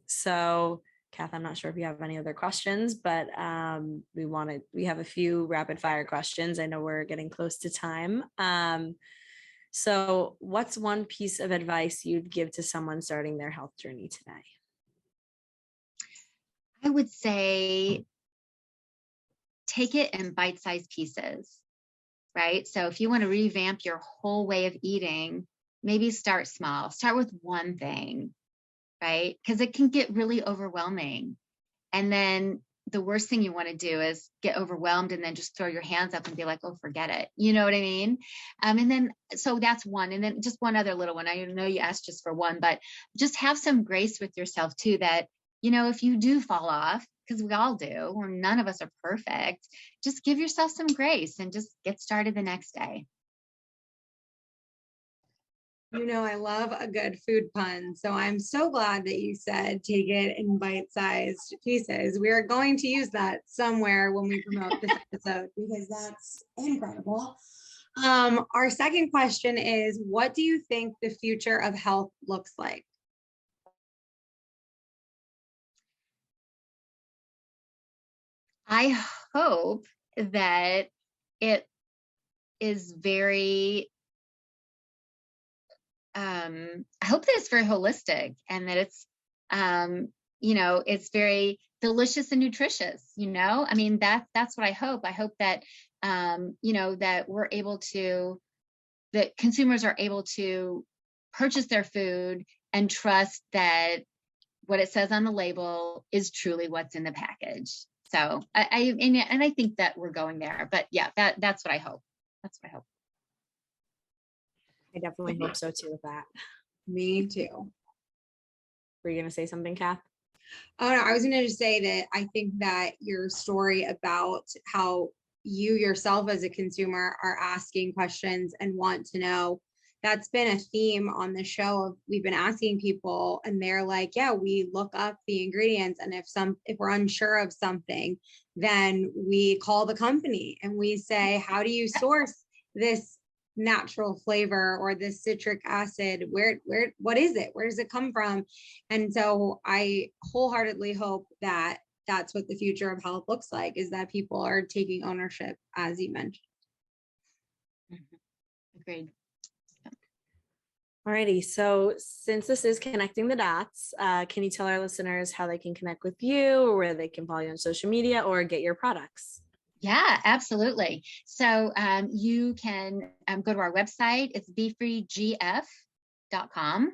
So Kath, I'm not sure if you have any other questions, but we have a few rapid fire questions. I know we're getting close to time. So what's one piece of advice you'd give to someone starting their health journey today? I would say take it in bite-sized pieces, right? So if you want to revamp your whole way of eating, maybe start small, start with one thing, right? Because it can get really overwhelming. And then the worst thing you want to do is get overwhelmed and then just throw your hands up and be like, oh, forget it. You know what I mean? And then, so that's one. And then just one other little one. I know you asked just for one, but just have some grace with yourself too, that, you know, if you do fall off, because we all do, or none of us are perfect, just give yourself some grace and just get started the next day. You know, I love a good food pun. So I'm so glad that you said take it in bite-sized pieces. We are going to use that somewhere when we promote this episode because that's incredible. Our second question is, what do you think the future of health looks like? I hope that it is very I hope that it's very holistic and that it's, you know, it's very delicious and nutritious, you know, I mean, that's what I hope. I hope that, you know, that that consumers are able to purchase their food and trust that what it says on the label is truly what's in the package. So I think that we're going there, but yeah, that's what I hope. That's what I hope. I definitely hope so too with that. Me too. Were you going to say something, Kath? Oh, no, I was going to just say that I think that your story about how you yourself as a consumer are asking questions and want to know, that's been a theme on the show. We've been asking people and they're like, yeah, we look up the ingredients. And if we're unsure of something, then we call the company and we say, how do you source this natural flavor or this citric acid? What is it? Where does it come from? And so I wholeheartedly hope that that's what the future of health looks like, is that people are taking ownership, as you mentioned. Agreed. Alrighty, so since this is Connecting the Dots, can you tell our listeners how they can connect with you, or where they can follow you on social media or get your products? Yeah, absolutely. So you can go to our website. It's BeeFreeGF.com.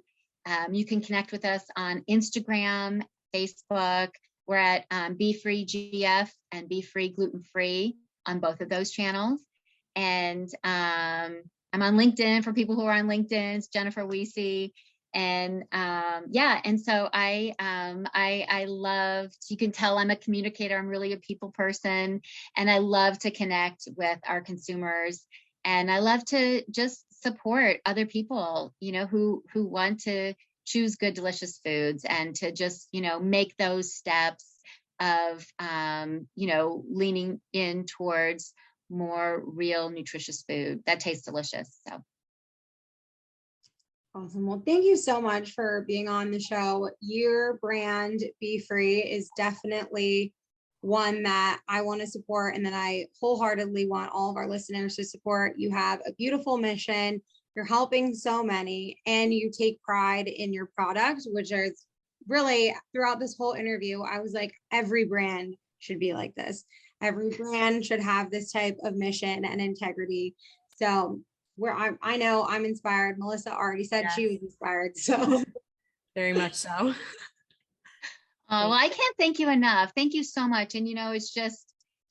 You can connect with us on Instagram, Facebook. We're at BeeFreeGF and BeeFree Gluten Free on both of those channels. And I'm on LinkedIn for people who are on LinkedIn. It's Jennifer Wiese. And yeah, and so I love, you can tell I'm a communicator. I'm really a people person, and I love to connect with our consumers, and I love to just support other people, you know, who want to choose good, delicious foods, and to just, you know, make those steps of, you know, leaning in towards more real, nutritious food that tastes delicious. So. Awesome. Well, thank you so much for being on the show. Your brand, BeeFree, is definitely one that I want to support and that I wholeheartedly want all of our listeners to support. You have a beautiful mission. You're helping so many, and you take pride in your product, which is really, throughout this whole interview, I was like, every brand should be like this. Every brand should have this type of mission and integrity. So I know I'm inspired. Melissa already said she was inspired. So very much so. Oh, well, I can't thank you enough. Thank you so much. And, you know, it's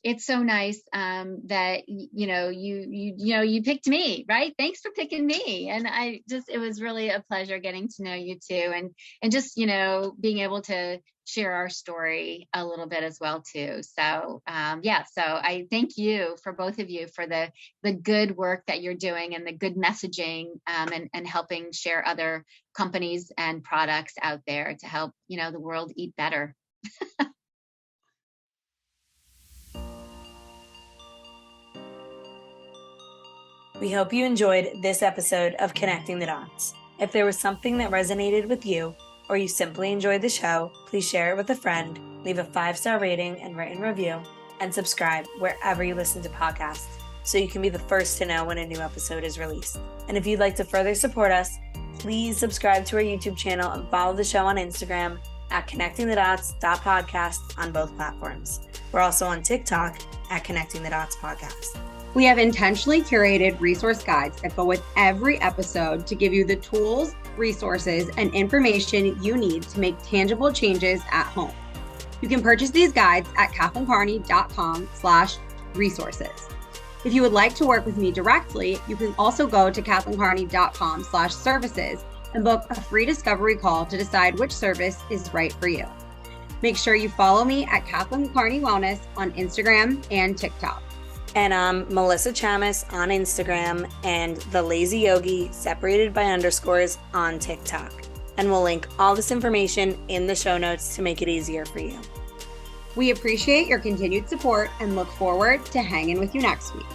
it's so nice that you picked me, right? Thanks for picking me. And it was really a pleasure getting to know you too, and just being able to share our story a little bit as well too. So so I thank you, for both of you, for the good work that you're doing and the good messaging and helping share other companies and products out there to help the world eat better. We hope you enjoyed this episode of Connecting the Dots. If there was something that resonated with you, or you simply enjoyed the show, please share it with a friend, leave a 5-star rating and written review, and subscribe wherever you listen to podcasts so you can be the first to know when a new episode is released. And if you'd like to further support us, please subscribe to our YouTube channel and follow the show on Instagram at connectingthedots.podcast on both platforms. We're also on TikTok at Connecting the Dots Podcast. We have intentionally curated resource guides that go with every episode to give you the tools, resources, and information you need to make tangible changes at home. You can purchase these guides at kathleencarney.com/resources. If you would like to work with me directly, you can also go to kathleencarney.com/services and book a free discovery call to decide which service is right for you. Make sure you follow me at Kathleen Carney Wellness on Instagram and TikTok. And I'm Melissa Chamis on Instagram and The Lazy Yogi separated by underscores on TikTok. And we'll link all this information in the show notes to make it easier for you. We appreciate your continued support and look forward to hanging with you next week.